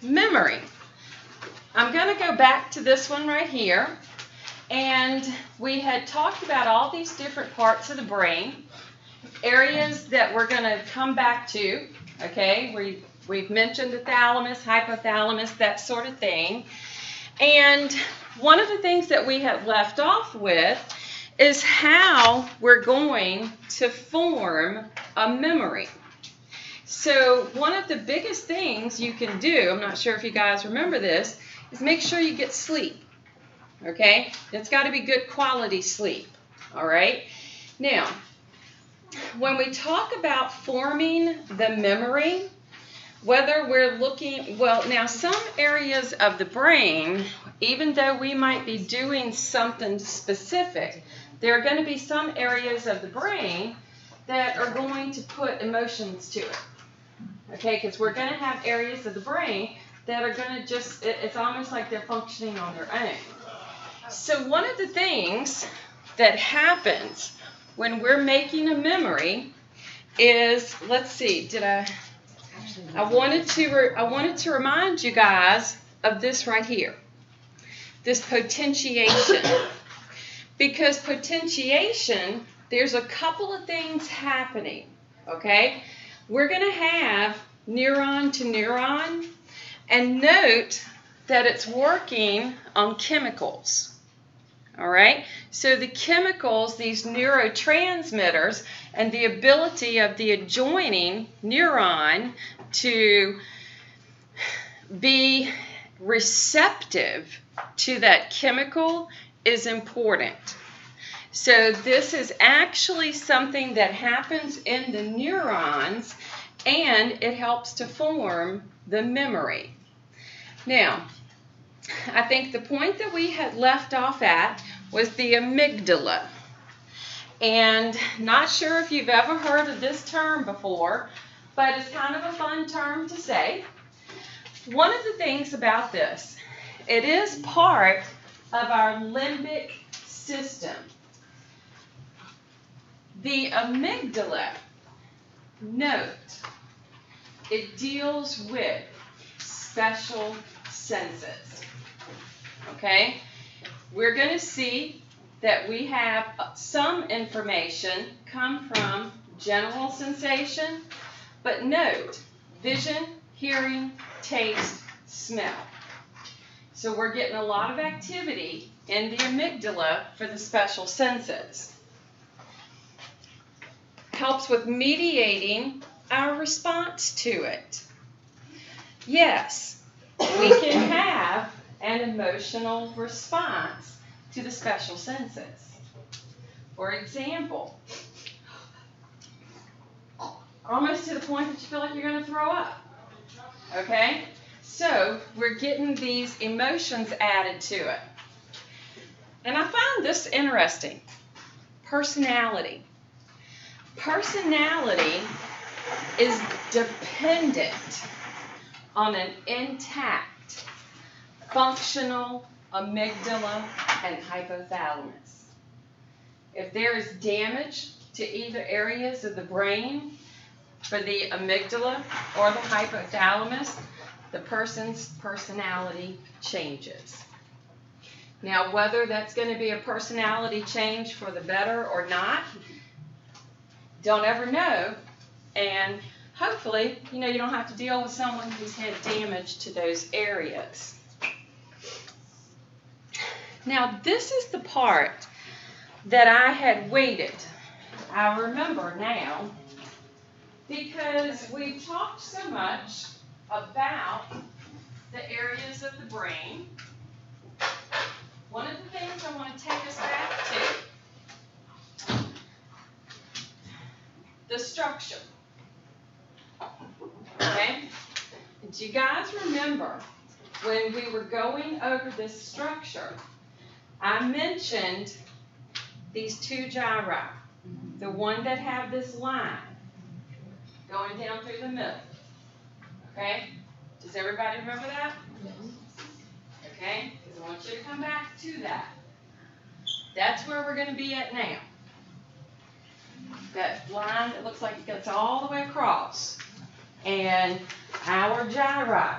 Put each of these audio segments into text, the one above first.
memory. I'm going to go back to this one right here. And we had talked about all these different parts of the brain, areas that we're going to come back to, okay? We've mentioned the thalamus, hypothalamus, that sort of thing. And one of the things that we have left off with is how we're going to form a memory. So one of the biggest things you can do, I'm not sure if you guys remember this, is make sure you get sleep. Okay? It's got to be good quality sleep. All right? Now, when we talk about forming the memory, whether we're looking, well, now some areas of the brain, even though we might be doing something specific, there are going to be some areas of the brain that are going to put emotions to it. Okay, because we're going to have areas of the brain that are going to just, it's almost like they're functioning on their own. So one of the things that happens when we're making a memory is, let's see, I wanted to remind you guys of this right here, this potentiation. Because potentiation, there's a couple of things happening, okay? We're going to have neuron to neuron, and note that it's working on chemicals, all right? So the chemicals, these neurotransmitters, and the ability of the adjoining neuron to be receptive to that chemical is important. So this is actually something that happens in the neurons, and it helps to form the memory. Now, I think the point that we had left off at was the amygdala. And not sure if you've ever heard of this term before, but it's kind of a fun term to say. One of the things about this, it is part of our limbic system. The amygdala, note, it deals with special senses. Okay? We're going to see that we have some information come from general sensation, but note, vision, hearing, taste, smell. So we're getting a lot of activity in the amygdala for the special senses. Helps with mediating our response to it. Yes, we can have an emotional response to the special senses. For example, almost to the point that you feel like you're going to throw up. Okay? So we're getting these emotions added to it. And I found this interesting. Personality. Personality is dependent on an intact, functional amygdala and hypothalamus. If there is damage to either areas of the brain for the amygdala or the hypothalamus, the person's personality changes. Now, whether that's going to be a personality change for the better or not, don't ever know, and hopefully, you don't have to deal with someone who's had damage to those areas. Now, this is the part that I had waited. I remember now, because we've talked so much about the areas of the brain. One of the things I want to take us back to, the structure. Okay? Do you guys remember when we were going over this structure, I mentioned these two gyri, the one that have this line going down through the middle. Okay? Does everybody remember that? Okay? Because I want you to come back to that. That's where we're going to be at now. That line that looks like it goes all the way across. And our gyri.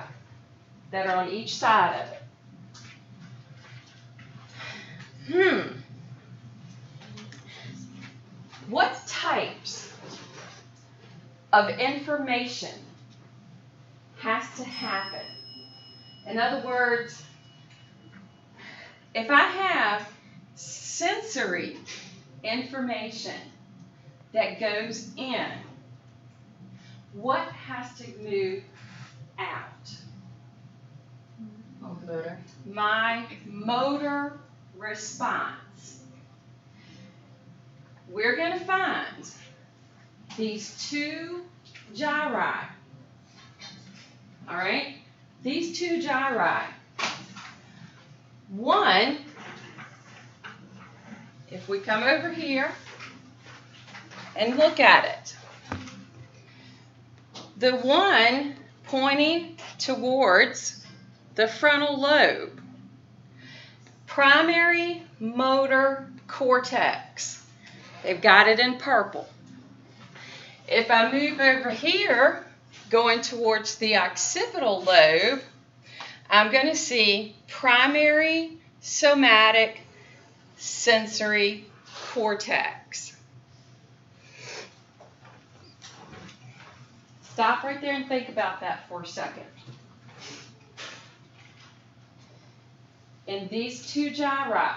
that are on each side of it. What types of information has to happen? In other words, if I have sensory information that goes in, what has to move out? Motor. My motor response. We're going to find these two gyri. All right? These two gyri. One, if we come over here and look at it, the one pointing towards the frontal lobe, primary motor cortex. They've got it in purple. If I move over here, going towards the occipital lobe, I'm going to see primary somatic sensory cortex. Stop right there and think about that for a second. In these two gyri,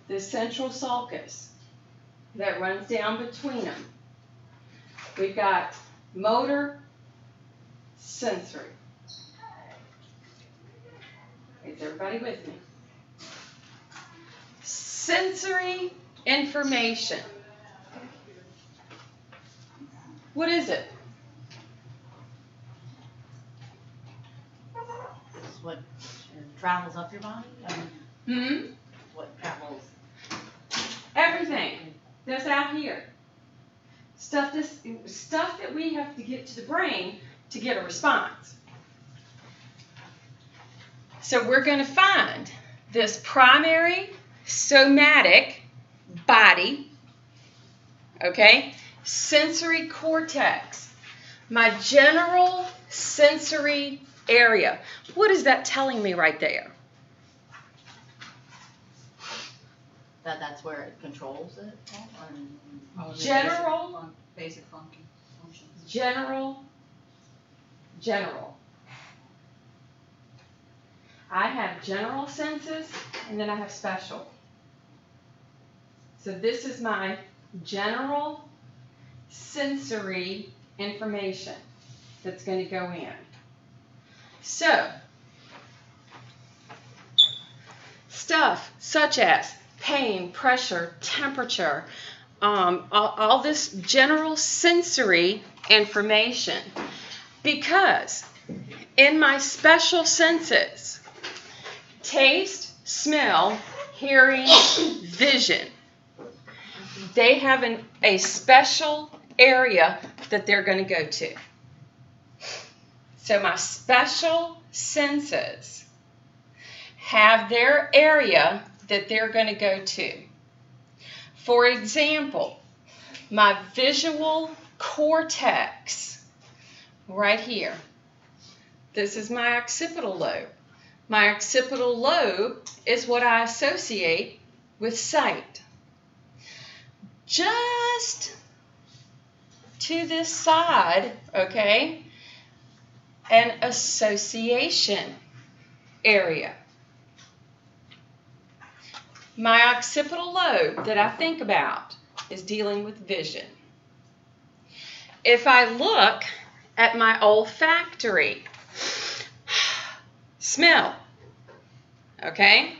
the central sulcus that runs down between them, we've got motor, sensory. Is everybody with me? Sensory information. What is it? It's what travels up your body? What travels? Everything that's out here. Stuff that we have to get to the brain to get a response. So we're going to find this primary somatic body, okay, sensory cortex, my general sensory area. What is that telling me right there? That's where it controls it? General. Basic functions. General. I have general senses, and then I have special. So this is my general sensory information that's going to go in. So, stuff such as pain, pressure, temperature, all this general sensory information. Because in my special senses, taste, smell, hearing, vision, they have a special area that they're going to go to. So my special senses have their area that they're going to go to. For example, my visual cortex, right here. This is my occipital lobe. My occipital lobe is what I associate with sight. Just to this side, okay, an association area. My occipital lobe that I think about is dealing with vision. If I look at my olfactory, smell, okay?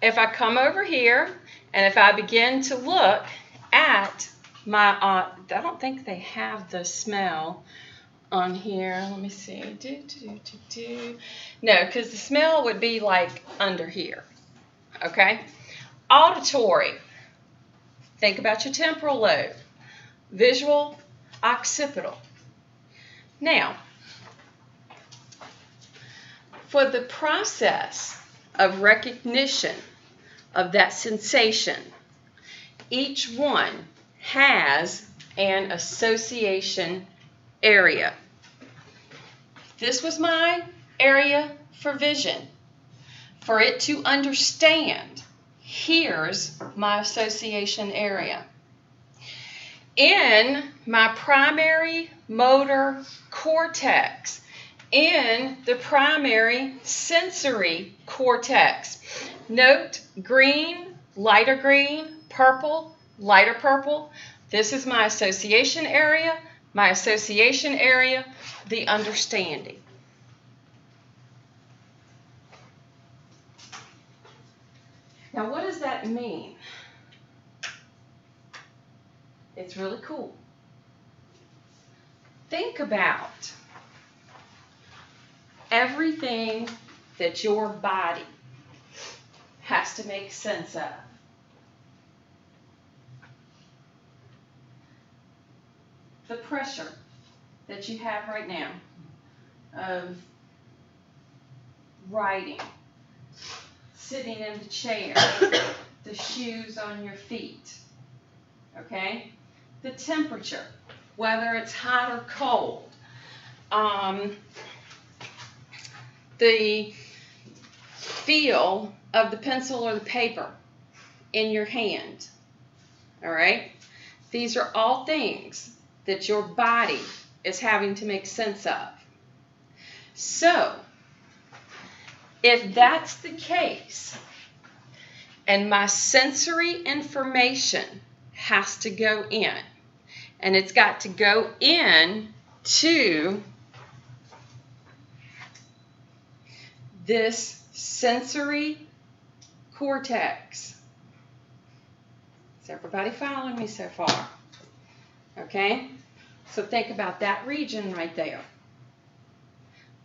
If I come over here and if I begin to look at my, I don't think they have the smell on here. Let me see. No, because the smell would be like under here, okay? Auditory, think about your temporal lobe. Visual, occipital. Now, for the process of recognition of that sensation, each one has an association area. This was my area for vision. For it to understand, here's my association area. In my primary motor cortex, in the primary sensory cortex, note green, lighter purple, lighter purple. This is my association area, the understanding. Now, what does that mean? It's really cool. Think about everything that your body has to make sense of. The pressure that you have right now of writing, sitting in the chair, the shoes on your feet, okay? The temperature, whether it's hot or cold, the feel of the pencil or the paper in your hand, all right? These are all things that your body is having to make sense of. So, if that's the case, and my sensory information has to go in, and it's got to go in to this sensory cortex. Is everybody following me so far? Okay? So think about that region right there.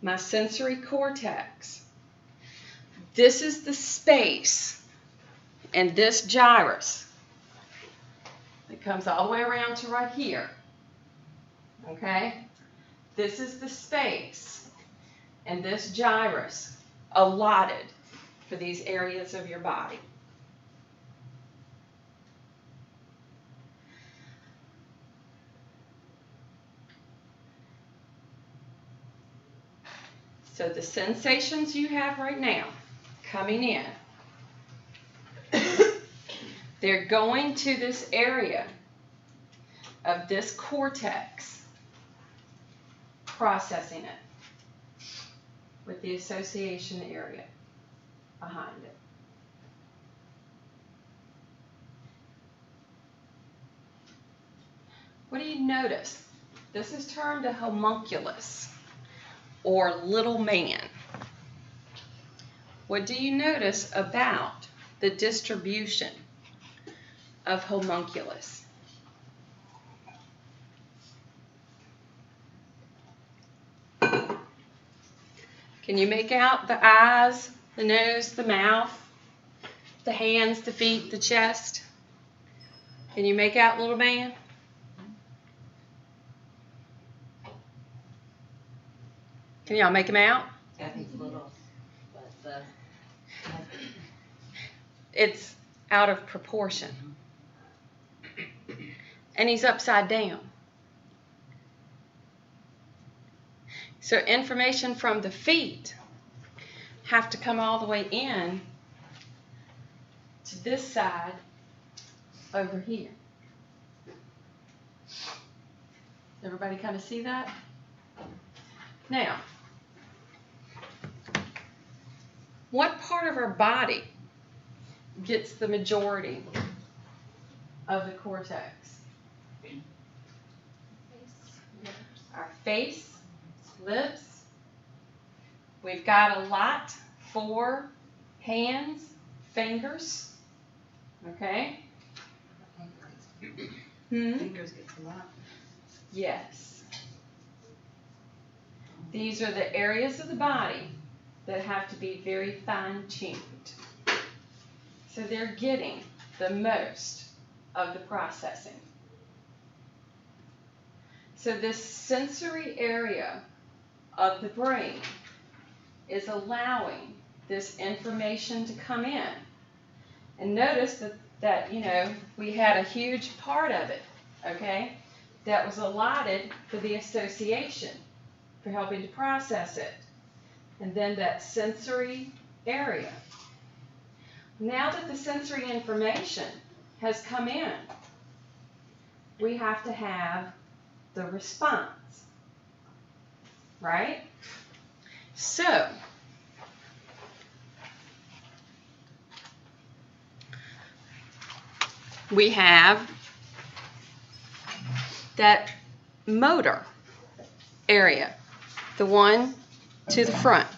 My sensory cortex. This is the space and this gyrus. It comes all the way around to right here. Okay? This is the space and this gyrus allotted for these areas of your body. So the sensations you have right now coming in, they're going to this area of this cortex, processing it with the association area behind it. What do you notice? This is termed a homunculus, or little man. What do you notice about the distribution of homunculus? Can you make out the eyes, the nose, the mouth, the hands, the feet, the chest? Can you make out little man? Can y'all make him out? Yeah, he's little, but It's out of proportion. And he's upside down. So information from the feet have to come all the way in to this side over here. Everybody kind of see that? Now, what part of our body gets the majority of the cortex? Our face, lips. We've got a lot for hands, fingers. Okay? fingers get a lot. Yes. These are the areas of the body that have to be very fine-tuned. So they're getting the most of the processing. So this sensory area of the brain is allowing this information to come in. And notice that we had a huge part of it, okay, that was allotted for the association, for helping to process it. and then that sensory area. Now that the sensory information has come in, we have to have the response, right? So, we have that motor area, the one to the front.